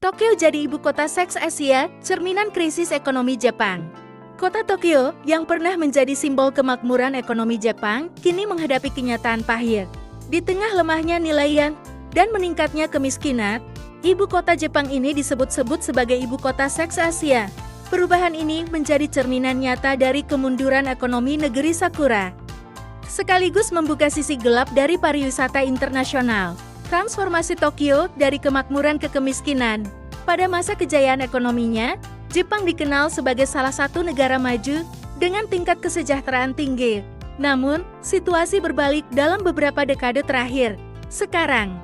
Tokyo jadi ibu kota seks Asia, cerminan krisis ekonomi Jepang. Kota Tokyo, yang pernah menjadi simbol kemakmuran ekonomi Jepang, kini menghadapi kenyataan pahit. Di tengah lemahnya nilai yen dan meningkatnya kemiskinan, ibu kota Jepang ini disebut-sebut sebagai ibu kota seks Asia. Perubahan ini menjadi cerminan nyata dari kemunduran ekonomi negeri Sakura. Sekaligus membuka sisi gelap dari pariwisata internasional. Transformasi Tokyo dari kemakmuran ke kemiskinan. Pada masa kejayaan ekonominya, Jepang dikenal sebagai salah satu negara maju dengan tingkat kesejahteraan tinggi. Namun, situasi berbalik dalam beberapa dekade terakhir. Sekarang,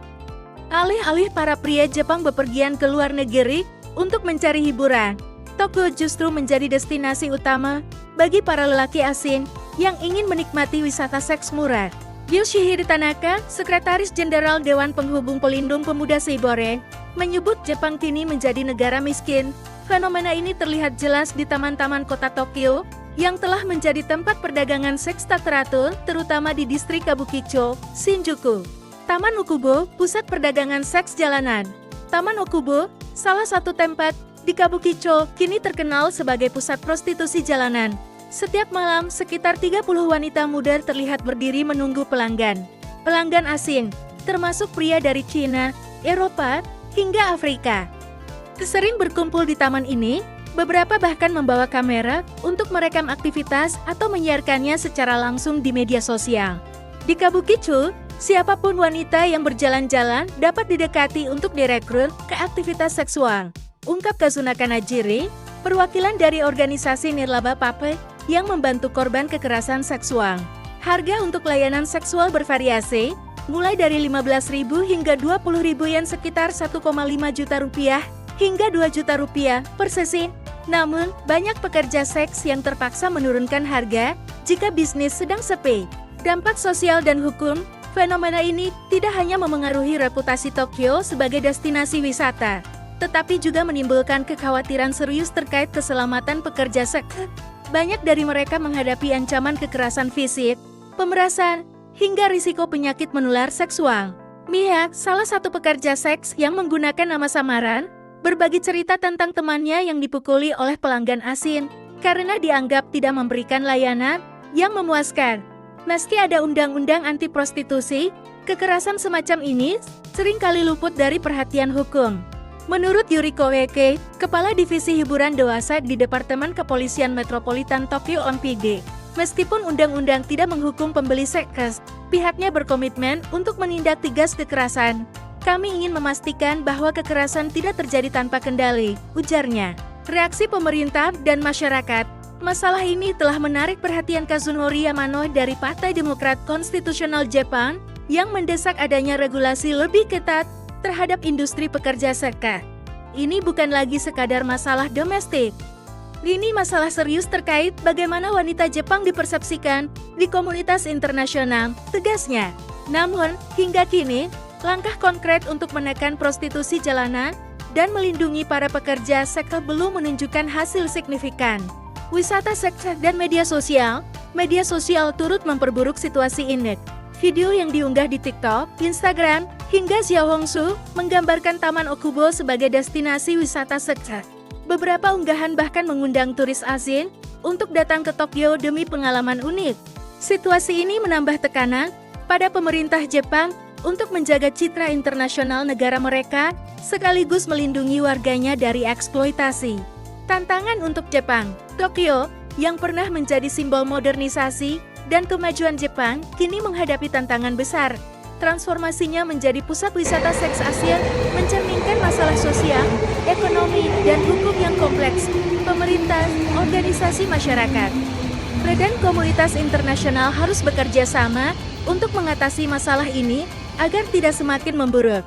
alih-alih para pria Jepang bepergian ke luar negeri untuk mencari hiburan, Tokyo justru menjadi destinasi utama bagi para lelaki asing yang ingin menikmati wisata seks murah. Yoshihide Tanaka, Sekretaris Jenderal Dewan Penghubung Pelindung Pemuda Seibore, menyebut Jepang kini menjadi negara miskin. Fenomena ini terlihat jelas di taman-taman kota Tokyo, yang telah menjadi tempat perdagangan seks tak teratur, terutama di distrik Kabukicho, Shinjuku. Taman Okubo, pusat perdagangan seks jalanan. Taman Okubo, salah satu tempat di Kabukicho, kini terkenal sebagai pusat prostitusi jalanan. Setiap malam, sekitar 30 wanita muda terlihat berdiri menunggu pelanggan. Pelanggan asing, termasuk pria dari Cina, Eropa, hingga Afrika. Sering berkumpul di taman ini, beberapa bahkan membawa kamera untuk merekam aktivitas atau menyiarkannya secara langsung di media sosial. Di Kabukicho, siapapun wanita yang berjalan-jalan dapat didekati untuk direkrut ke aktivitas seksual. Ungkap Kazuna Kanajiri, perwakilan dari organisasi Nirlaba Pape, yang membantu korban kekerasan seksual. Harga untuk layanan seksual bervariasi, mulai dari 15.000 hingga 20.000 yen sekitar 1,5 juta rupiah, hingga 2 juta rupiah per sesi. Namun, banyak pekerja seks yang terpaksa menurunkan harga jika bisnis sedang sepi. Dampak sosial dan hukum, fenomena ini tidak hanya memengaruhi reputasi Tokyo sebagai destinasi wisata, tetapi juga menimbulkan kekhawatiran serius terkait keselamatan pekerja seks. Banyak dari mereka menghadapi ancaman kekerasan fisik, pemerasan, hingga risiko penyakit menular seksual. Mia, salah satu pekerja seks yang menggunakan nama samaran, berbagi cerita tentang temannya yang dipukuli oleh pelanggan asing karena dianggap tidak memberikan layanan yang memuaskan. Meski ada undang-undang anti prostitusi, kekerasan semacam ini seringkali luput dari perhatian hukum. Menurut Yuriko Eke, Kepala Divisi Hiburan Dewasa di Departemen Kepolisian Metropolitan Tokyo (OMPD), meskipun undang-undang tidak menghukum pembeli seks, pihaknya berkomitmen untuk menindak tegas kekerasan. Kami ingin memastikan bahwa kekerasan tidak terjadi tanpa kendali, ujarnya. Reaksi pemerintah dan masyarakat, masalah ini telah menarik perhatian Kazunori Yamano dari Partai Demokrat Konstitusional Jepang, yang mendesak adanya regulasi lebih ketat terhadap industri pekerja seks. Ini bukan lagi sekadar masalah domestik. Ini masalah serius terkait bagaimana wanita Jepang dipersepsikan di komunitas internasional, tegasnya. Namun, hingga kini, langkah konkret untuk menekan prostitusi jalanan dan melindungi para pekerja seks belum menunjukkan hasil signifikan. Wisata seks dan media sosial turut memperburuk situasi ini. Video yang diunggah di TikTok, Instagram, hingga Xiaohongshu menggambarkan Taman Okubo sebagai destinasi wisata seks. Beberapa unggahan bahkan mengundang turis asing untuk datang ke Tokyo demi pengalaman unik. Situasi ini menambah tekanan pada pemerintah Jepang untuk menjaga citra internasional negara mereka, sekaligus melindungi warganya dari eksploitasi. Tantangan untuk Jepang, Tokyo, yang pernah menjadi simbol modernisasi dan kemajuan Jepang, kini menghadapi tantangan besar. Transformasinya menjadi pusat wisata seks Asia mencerminkan masalah sosial, ekonomi, dan hukum yang kompleks. Pemerintah, organisasi masyarakat, dan komunitas internasional harus bekerja sama untuk mengatasi masalah ini agar tidak semakin memburuk.